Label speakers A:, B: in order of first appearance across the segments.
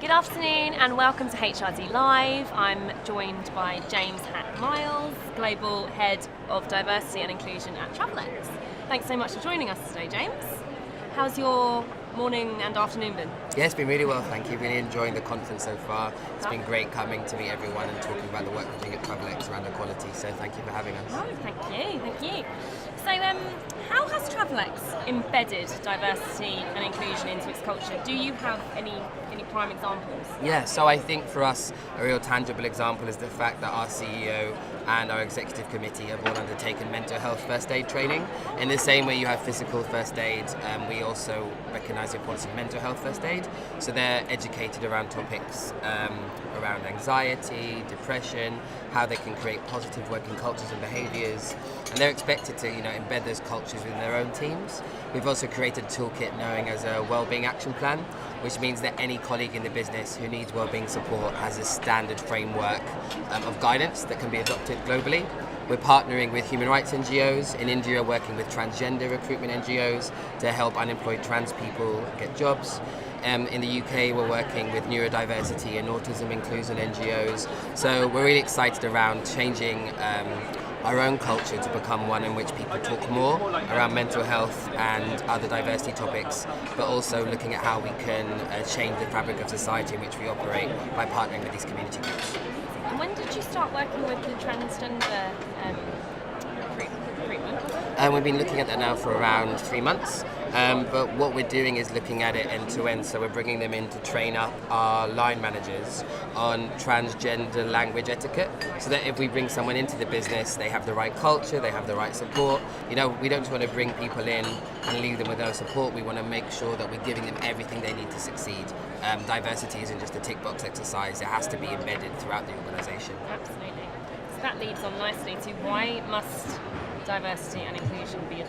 A: Good afternoon and welcome to HRD Live. I'm joined by James Myles, Global Head of Diversity and Inclusion at Travelex. Thanks so much for joining us today, James. How's your morning and afternoon been?
B: Yeah, it's been really well, thank you. Really enjoying the conference so far. It's been great coming to meet everyone and talking about the work we're doing at Travelex around equality, so thank you for having us.
A: Oh, thank you. So, how has Travelex embedded diversity and inclusion into its culture? Do you have any prime examples?
B: Yeah, so I think for us, a real tangible example is the fact that our CEO and our executive committee have all undertaken mental health first aid training. In the same way you have physical first aid, we also recognise the importance of mental health first aid. So they're educated around topics around anxiety, depression, how they can create positive working cultures and behaviours, and they're expected to embed those cultures within their own teams. We've also created a toolkit known as a wellbeing action plan, which means that any colleague in the business who needs wellbeing support has a standard framework of guidance that can be adopted globally. We're partnering with human rights NGOs. In India, working with transgender recruitment NGOs to help unemployed trans people get jobs. In the UK, we're working with neurodiversity and autism inclusion NGOs. So we're really excited around changing our own culture to become one in which people talk more around mental health and other diversity topics, but also looking at how we can change the fabric of society in which we operate by partnering with these community groups.
A: And when did you start working with the transgender recruitment?
B: We've been looking at that now for around 3 months, but what we're doing is looking at it end to end. So we're bringing them in to train up our line managers on transgender language etiquette, so that if we bring someone into the business, they have the right culture, they have the right support. We don't just want to bring people in and leave them with no support. We want to make sure that we're giving them everything they need to succeed. Diversity isn't just a tick box exercise, it has to be embedded throughout the organisation.
A: Absolutely. So that leads on nicely to why must diversity and inclusion be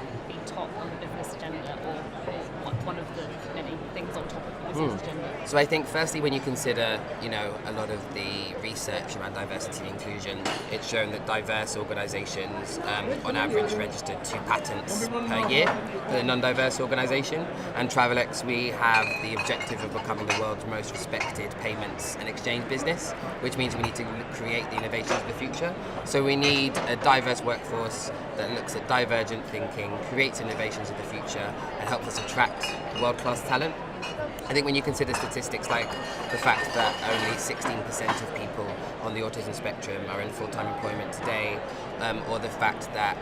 A: top on the business agenda, or one of the many things on top of the business agenda?
B: So I think firstly, when you consider a lot of the research around diversity and inclusion, it's shown that diverse organisations on average register 2 patents per year for a non-diverse organisation, and Travelex, we have the objective of becoming the world's most respected payments and exchange business, which means we need to create the innovations of the future. So we need a diverse workforce that looks at divergent thinking, creates innovations of the future, and helps us attract world-class talent. I think when you consider statistics like the fact that only 16% of people on the autism spectrum are in full-time employment today, or the fact that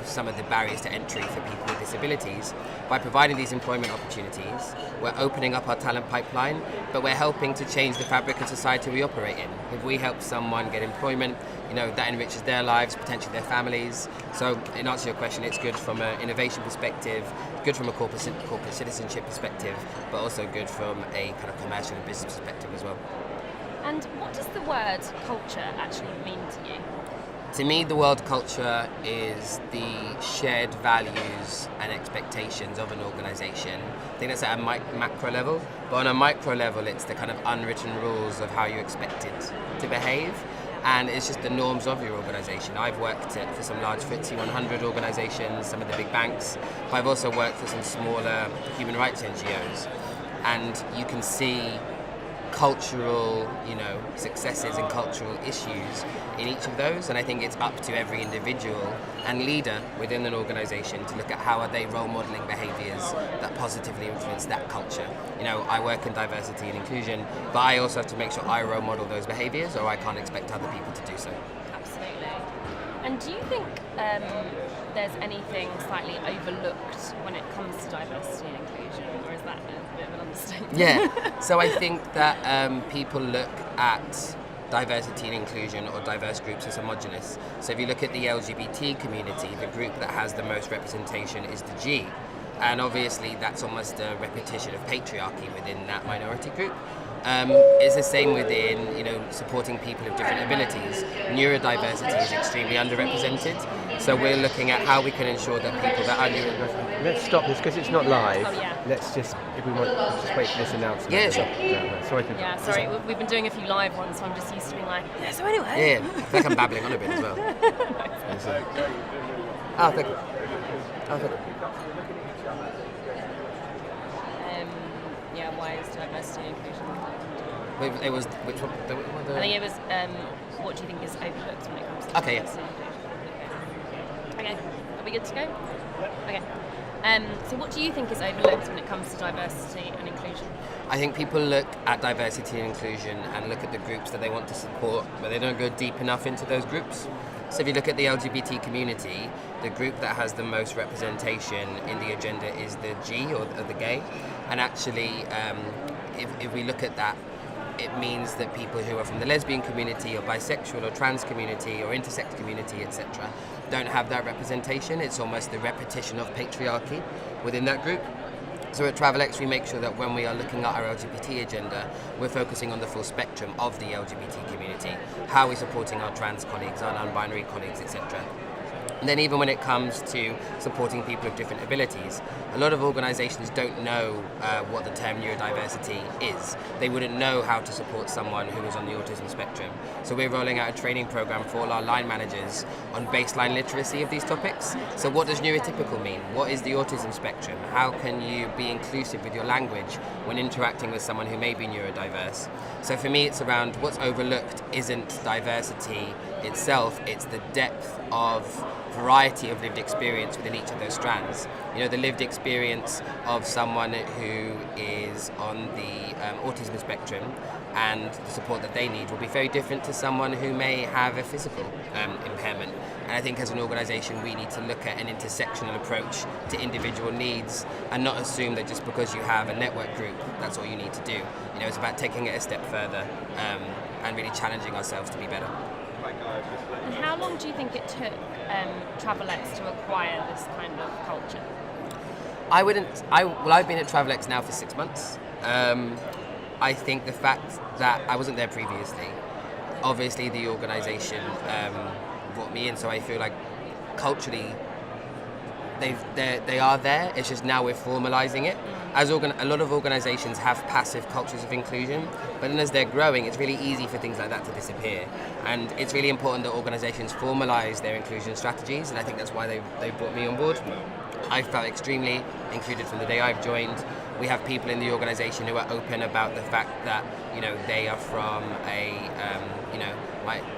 B: some of the barriers to entry for people with disabilities, by providing these employment opportunities, we're opening up our talent pipeline, but we're helping to change the fabric of society we operate in. If we help someone get employment, that enriches their lives, potentially their families. So in answer to your question, it's good from an innovation perspective, good from a corporate citizenship perspective, but also good from a kind of commercial and business perspective as well.
A: And what does the word culture actually mean to you?
B: To me, the word culture is the shared values and expectations of an organisation. I think that's at a macro level, but on a micro level, it's the kind of unwritten rules of how you expect it to behave. And it's just the norms of your organisation. I've worked for some large FTSE 100 organisations, some of the big banks, but I've also worked for some smaller human rights NGOs. And you can see cultural, successes and cultural issues in each of those. And I think it's up to every individual and leader within an organisation to look at how are they role modelling behaviours that positively influence that culture. I work in diversity and inclusion, but I also have to make sure I role model those behaviours, or I can't expect other people to do so.
A: Absolutely. And do you think there's anything slightly overlooked when it comes to diversity and inclusion, or is that a bit of an understatement?
B: Yeah, so I think that people look at diversity and inclusion or diverse groups as homogenous. So if you look at the LGBT community, the group that has the most representation is the G. And obviously that's almost a repetition of patriarchy within that minority group. It's the same within, supporting people of different abilities. Neurodiversity is extremely underrepresented. So we're looking at how we can ensure that people that are neurodiverse.
C: Let's stop this because it's not live.
A: Oh, yeah.
C: Let's just, if we want, just wait for this announcement.
B: Yeah, sure.
C: Sorry.
A: We've been doing a few live ones, so I'm just used to being like, yeah, so anyway.
B: Yeah, I feel like I'm babbling on a bit as well. Oh, thank you.
A: Why is diversity and inclusion important?
B: It was which one?
A: I think it was. What do you think is overlooked when it comes to
B: Okay, yeah.
A: diversity and inclusion? Okay, are we good to go? Okay. So what do you think is overlooked when it comes to diversity and inclusion?
B: I think people look at diversity and inclusion and look at the groups that they want to support, but they don't go deep enough into those groups. So if you look at the LGBT community, the group that has the most representation in the agenda is the G, or the gay. And actually, if we look at that, it means that people who are from the lesbian community or bisexual or trans community or intersex community, etc., don't have that representation. It's almost the repetition of patriarchy within that group. So at Travelex, we make sure that when we are looking at our LGBT agenda, we're focusing on the full spectrum of the LGBT community. How are we supporting our trans colleagues, our non-binary colleagues, etc. And then even when it comes to supporting people with different abilities, a lot of organisations don't know what the term neurodiversity is. They wouldn't know how to support someone who is on the autism spectrum. So we're rolling out a training programme for all our line managers on baseline literacy of these topics. So what does neurotypical mean? What is the autism spectrum? How can you be inclusive with your language when interacting with someone who may be neurodiverse? So for me, it's around what's overlooked isn't diversity itself, it's the depth of variety of lived experience within each of those strands. You know, the lived experience of someone who is on the autism spectrum and the support that they need will be very different to someone who may have a physical impairment. And I think as an organisation we need to look at an intersectional approach to individual needs and not assume that just because you have a network group, that's all you need to do. You know, it's about taking it a step further and really challenging ourselves to be better.
A: And how long do you think it took Travelex to acquire this kind of culture?
B: I've been at Travelex now for 6 months. I think the fact that I wasn't there previously, obviously the organisation brought me in, so I feel like culturally they are there. It's just now we're formalising it. A lot of organisations have passive cultures of inclusion, but then as they're growing, it's really easy for things like that to disappear. And it's really important that organisations formalise their inclusion strategies, and I think that's why they brought me on board. I felt extremely included from the day I've joined. We have people in the organisation who are open about the fact that, you know, they are from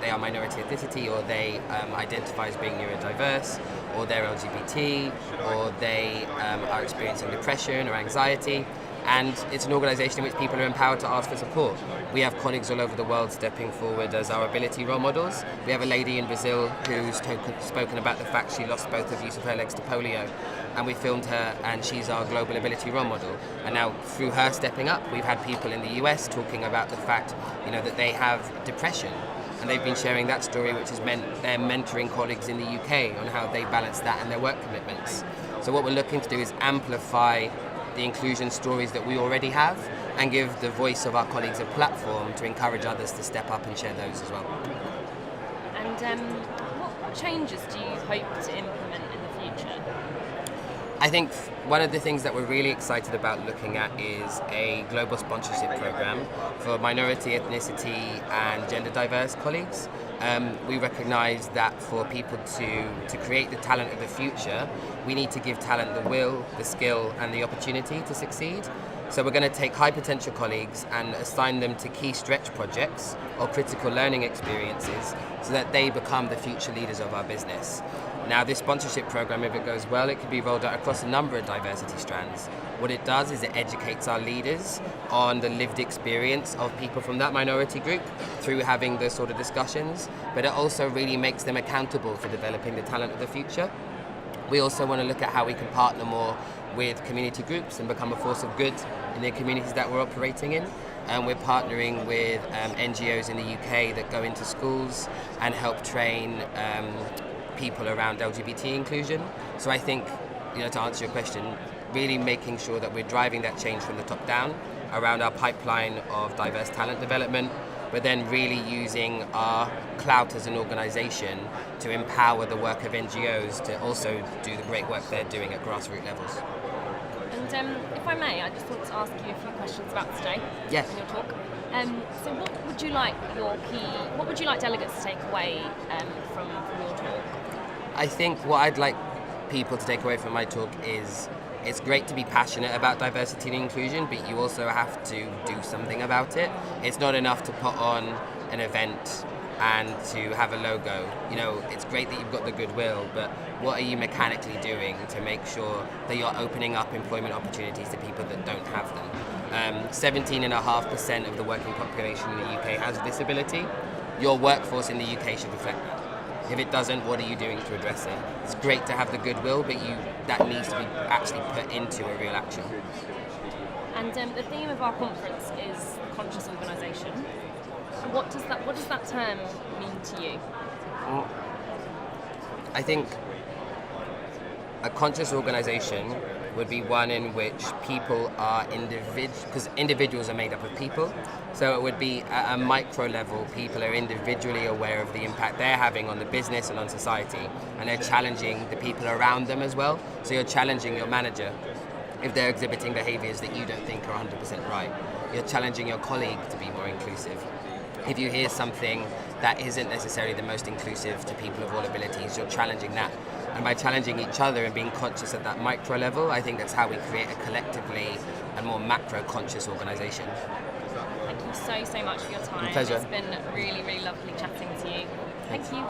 B: they are minority ethnicity, or they identify as being neurodiverse, or they're LGBT, or they are experiencing depression or anxiety. And it's an organisation in which people are empowered to ask for support. We have colleagues all over the world stepping forward as our ability role models. We have a lady in Brazil who's spoken about the fact she lost both of use of her legs to polio, and we filmed her, and she's our global ability role model. And now through her stepping up, we've had people in the US talking about the fact, you know, that they have depression, and they've been sharing that story, which has meant they're mentoring colleagues in the UK on how they balance that and their work commitments. So what we're looking to do is amplify the inclusion stories that we already have and give the voice of our colleagues a platform to encourage others to step up and share those as well.
A: And what changes do you hope to implement in the future?
B: I think one of the things that we're really excited about looking at is a global sponsorship program for minority, ethnicity and gender diverse colleagues. We recognise that for people to create the talent of the future, we need to give talent the will, the skill and the opportunity to succeed. So we're going to take high potential colleagues and assign them to key stretch projects or critical learning experiences so that they become the future leaders of our business. Now this sponsorship program, if it goes well, it could be rolled out across a number of diversity strands. What it does is it educates our leaders on the lived experience of people from that minority group through having those sort of discussions, but it also really makes them accountable for developing the talent of the future. We also want to look at how we can partner more with community groups and become a force of good in the communities that we're operating in. And we're partnering with NGOs in the UK that go into schools and help train people around LGBT inclusion. So I think, you know, to answer your question, really making sure that we're driving that change from the top down around our pipeline of diverse talent development, but then really using our clout as an organisation to empower the work of NGOs to also do the great work they're doing at grassroots levels.
A: And if I may, I just want to ask you a few questions about today.
B: Yes.
A: In your talk. So what would you like delegates to take away from your talk?
B: I think what I'd like people to take away from my talk is it's great to be passionate about diversity and inclusion, but you also have to do something about it. It's not enough to put on an event and to have a logo. You know, it's great that you've got the goodwill, but what are you mechanically doing to make sure that you're opening up employment opportunities to people that don't have them? 17.5% of the working population in the UK has a disability. Your workforce in the UK should reflect that. If it doesn't, what are you doing to address it? It's great to have the goodwill, but that needs to be actually put into a real action.
A: And the theme of our conference is conscious organisation. What does that term mean to you?
B: I think a conscious organisation would be one in which people are because individuals are made up of people. So it would be at a micro level, people are individually aware of the impact they're having on the business and on society, and they're challenging the people around them as well. So you're challenging your manager if they're exhibiting behaviours that you don't think are 100% right. You're challenging your colleague to be more inclusive. If you hear something that isn't necessarily the most inclusive to people of all abilities, you're challenging that. And by challenging each other and being conscious at that micro level, I think that's how we create a collectively and more macro conscious organisation.
A: Thank you so much for your time.
B: My pleasure.
A: It's been really, really lovely chatting to you. Thank you.